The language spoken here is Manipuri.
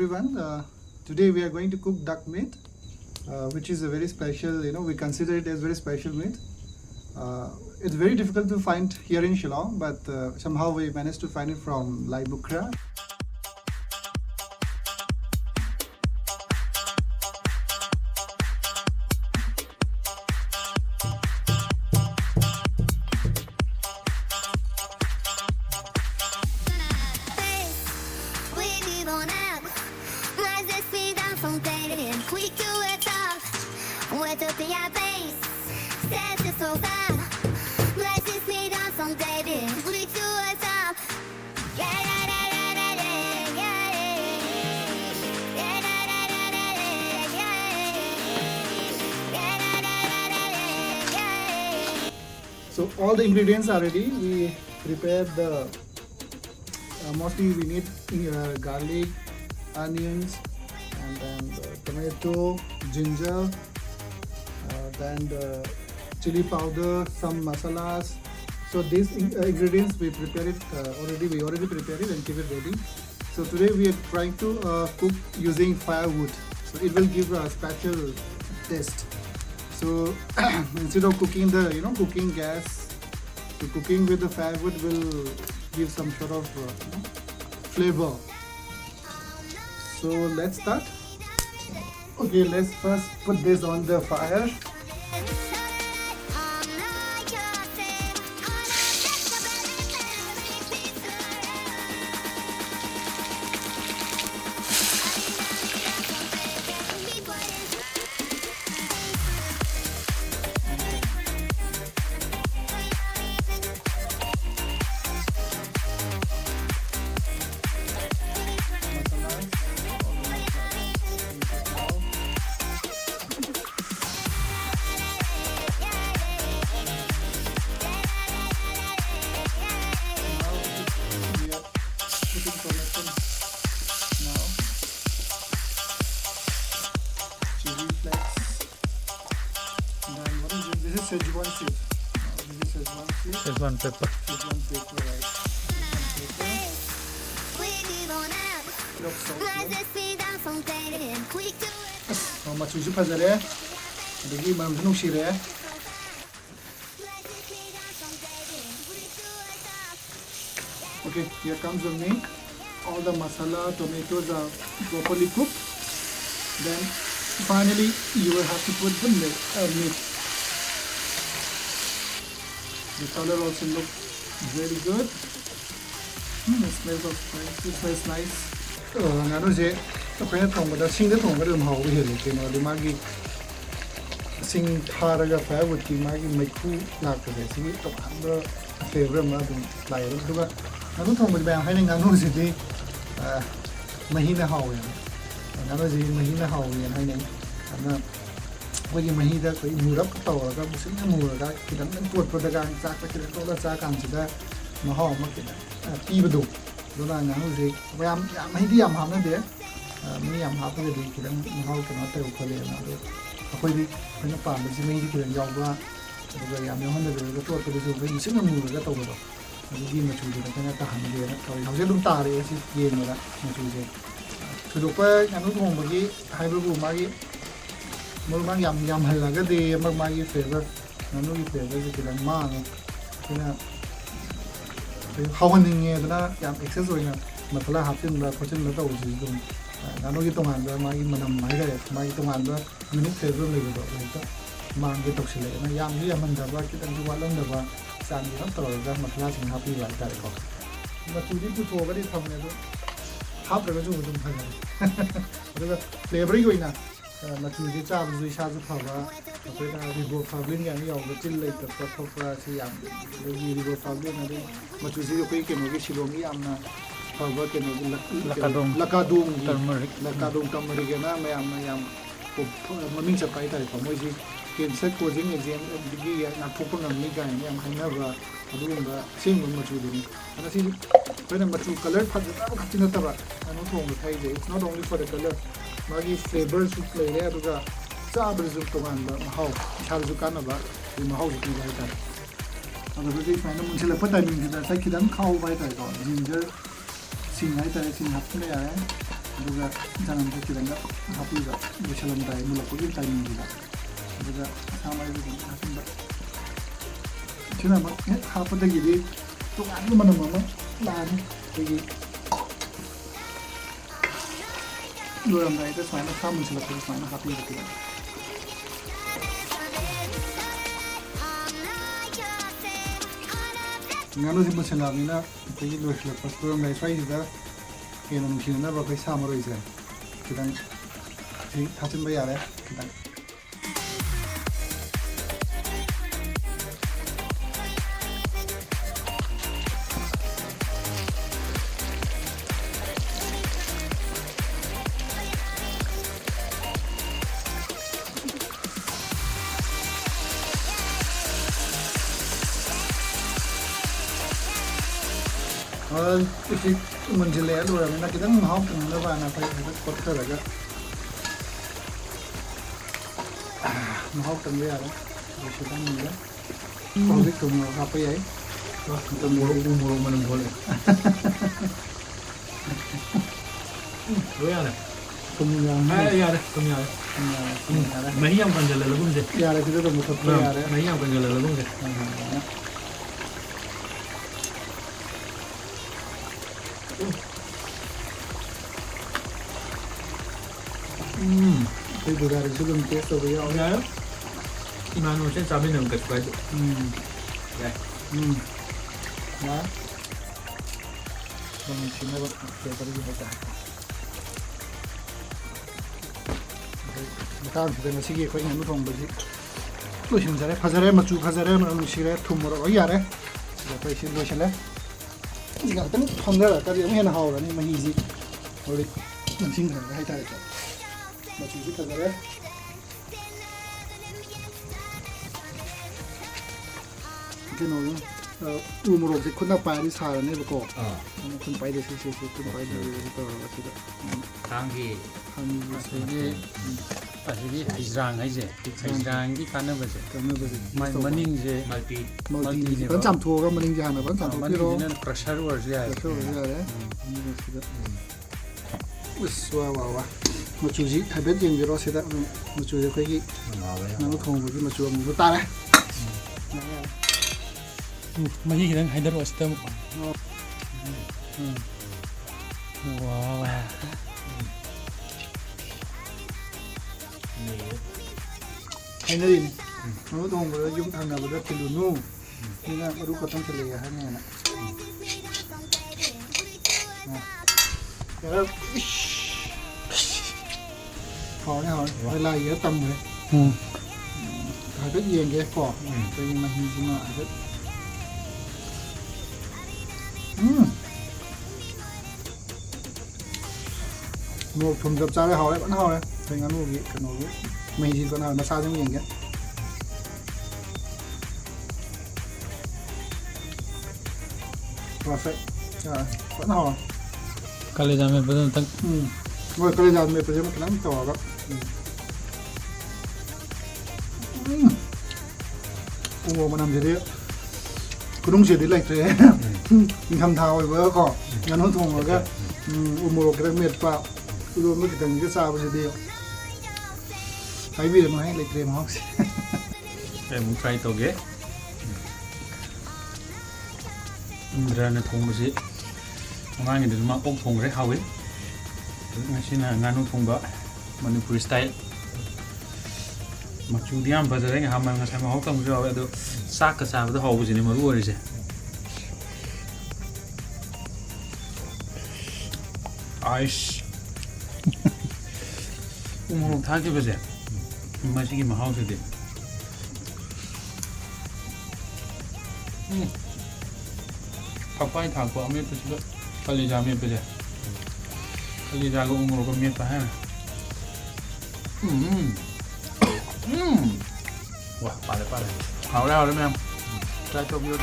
everyone. Today we are going to cook duck meat, which is a very special, we consider it as very special meat. It's very difficult to find here in Shillong, but somehow we managed to find it from Lai Bukra. So all the ingredients are ready. We prepared the mostly we need garlic, onions, and then the tomato, ginger, then the chili powder, some masalas. So these ingredients we prepared it already. We already prepared it and keep it ready. So today we are trying to cook using firewood. So it will give a special taste. So instead of cooking the cooking gas, so cooking with the firewood will give some sort of flavor. So let's start. Okay, let's first put this on the fire. Szechuan seed. This is Szechuan seed. Szechuan pepper. Szechuan pepper, right? Machuji fazare. Dagi mamnu shire. Okay, here comes the meat. All the masala, tomatoes are properly cooked. Then finally you will have to put the meat. The color also looks very good. It smells of spicy. It smells nice. Nganu je, apne thongba sing de thongba dum haw he le keno de magi sing tharaga firewood ki magi maiku lak de si to the flavor ma dum lai ru duga nganu thongba ba hai nganu si di mahi na haw ya nganu ji mahi na haw ya hai nei ana वही मही दा कोई मुरब तौरगा बुसिना मुरगा किदन पोटपदगा चाक किदन तोला चाकाम सिदा महौ म किदन पीबदो दोना नानु जे याम महीदी याम हामना दे मी याम हापगे दे किदन महौ कनो ते उखले ना दो अखोइदी फैना पाम जे महीदी किदन यावबा दुगा याम यहन दे तोटपदो जो बै सिना मुरगा तौबदो अदुगी मचु दे kana ta han de na तौय हौजे दुम तारे सि येनरा मचु जे थुदोपा नानु थोंबगी हाइबबु मागी मग यम हल्लागदे मग मागी फ्लेवर ननुगी फ्लेवर से किदन मांग किना हावनिंगे दना यम एक्सेस होइना मसला हापिनबा खोचिनबा तौजी दुम ननुगी तोंगानबा मागी मनम माइगरे मागी तोंगानबा मिनिट फ्लेवर लेबदो लेता मांगे तौसिले ना यमगी यमनदबा किदन वालंदबा चांगी न तौरगा मसला सिंग हापी वाल तारेको मचुदी पुथोगदि थमने दो हापरगा जो दुम फगरे अदुगा फ्लेवर होइना मचुजी चाबजु इसाजु फबा अखोइना रिगो फाब्लिन यानी यावबा चिल लेत थोपरा सि याम रिगो फाब्लिन अदु मचुजी कोइ केनोगी शिलोंगी यामना फबा केनोगी लकादोंग टर्मरिक ना मयाम याम ममिंग चपाई तारे फमोजी कैंसर कोजिंग एग्जाम दिगी ना थोपन नमनी गाय याम हाइनाबा अदुगुंबा Seng मचुदी ana si when matu color phajna khatina taba anu thong thai je it's not only for the color magi flavors su play le aduga sabr zu toman ba how chal zu kana ba ni how zu ki ta anu ji fa na mun chela pata ni da sai kidan khau bai ta ginger sing ai ta sing hap ne ya ꯑꯗꯨꯒ ꯏꯟꯁꯥꯡꯁꯦ ꯈꯤꯇꯪꯒ ꯍꯥꯞꯄꯤꯕ ꯂꯣꯏꯁꯤꯜꯂꯝꯗꯥꯏ ꯃꯨꯜꯂꯛꯄꯒꯤ ꯇꯥꯏꯃꯤꯡꯁꯤꯗ ꯑꯗꯨꯒ ꯑꯁꯥꯃꯛꯁꯨ ꯑꯗꯨꯝ ꯍꯥꯞꯆꯤꯟꯕ ꯁꯤꯅ ꯑꯃꯨꯛ ꯍꯦꯛ ꯍꯥꯞꯄꯗꯒꯤꯗꯤ ꯇꯣꯉꯥꯟꯕ ꯃꯅꯝ ꯑꯃ ꯂꯥꯛꯑꯅꯤ ꯑꯩꯈꯣꯏꯒꯤ ꯂꯣꯏꯔꯝꯗꯥꯏꯗ ꯁꯨꯃꯥꯏꯅ ꯁꯥ ꯃꯨꯟꯁꯤꯜꯂꯛꯄꯗ ꯁꯨꯃꯥꯏꯅ ꯍꯥꯞꯄꯤꯕ ꯈꯤꯇꯪ ꯉꯥꯅꯨꯁꯤ ꯃꯨꯟꯁꯤꯜꯂꯛꯑꯕꯅꯤꯅ ꯑꯩꯈꯣꯏꯒꯤ ꯂꯣꯏꯁꯤꯜꯂꯛꯄ ꯂꯣꯏꯔꯝꯗꯥꯏ ꯁ꯭ꯋꯥꯏꯁꯤꯗ ꯍꯦꯟꯅ ꯅꯨꯡꯁꯤꯅꯅꯕ ꯑꯩꯈꯣꯏ ꯁꯥ ꯃꯔꯣꯏꯁꯦ खिदां थाचिनबा यारे खिदां इसी मंजिले लोरामिना खिदां हाव पुंगनबा ना फाय पत्थरगा हाव तंबे यारे सिदां मिला हौजिक तुम हापै याय तुम मोरो मनम बोले यारे तुम यारे नहीं हम कंजल लगुम जे यारे किधर तुम थप यारे नहीं हम कंजल लगुम जे Tôi vừa ra được số lượng test rồi với ông nhá mà nó sẽ sao bên đường kịch vậy đây đó mình chỉ mới bắt để có gì hết cả tao thì nó sẽ ghi cái ngắn thòng bởi vì tôi xin ra đấy phá ra mà mình sẽ thùng một cái gì đấy là tôi xin đôi xin đấy gì cả tính thòng ra là cái gì cũng hiện hậu là nhưng mà gì rồi mình xin thằng hay thay rồi mà chú thích thật đấy cái nồi một rồi thì con nào phải đi xài là nên có con phải đi xí con phải đi cái là cái đó hàng gì asigi hijrang hai je hijrang gi kana ba je maning je multi vẫn chạm thua cái maning jang là vẫn chạm thua cái đó pressure war je đấy wow một chú gì hay biết gì đó sẽ đặt một chú gì cái gì nó không có cái một chú một ta đấy mani đang hay đó stem wow hay nơi nó không có dùng thằng nào được cái lúa nu nên là có trong cái lề hay này nè khó đấy hỏi phải lại cái tầm rồi phải rất nhiều cái phỏ tôi mà hình như mà rất một thùng dập ra đây hỏi đấy vẫn hỏi đấy phải ngắn một gì cái nồi mình chỉ còn nào nó sao cho mình cái và phải vẫn hỏi kale jame badan tak ngồi cái giờ mình phải một cái nắm tỏ đó ủng mà làm gì đấy cứ đúng gì đấy lệch thế mình thầm thào rồi với cỏ ngắn hơn thùng rồi cái ủng cái đặc biệt vào cứ luôn mới cần cái sao bây giờ điều thấy vì nó hay lệch thế mà không em muốn try tàu ghé ra nó thùng gì ngay người mà ôm thùng rất hào ấy ngay xin là Nganu thongba Manipuri style mặc dù đi ăn bây giờ đấy hàm mà xem mà hóc tâm rồi được xác cái sao nó hầu gì này mà luôn rồi chứ ice một tháng chứ bây giờ mà chỉ mà hao gì papai thằng của ông ấy tôi chỉ có lấy ra miếng bây giờ lấy ra cái ủng hộ miếng phải không wow, phải đấy hảo đấy em trai cho video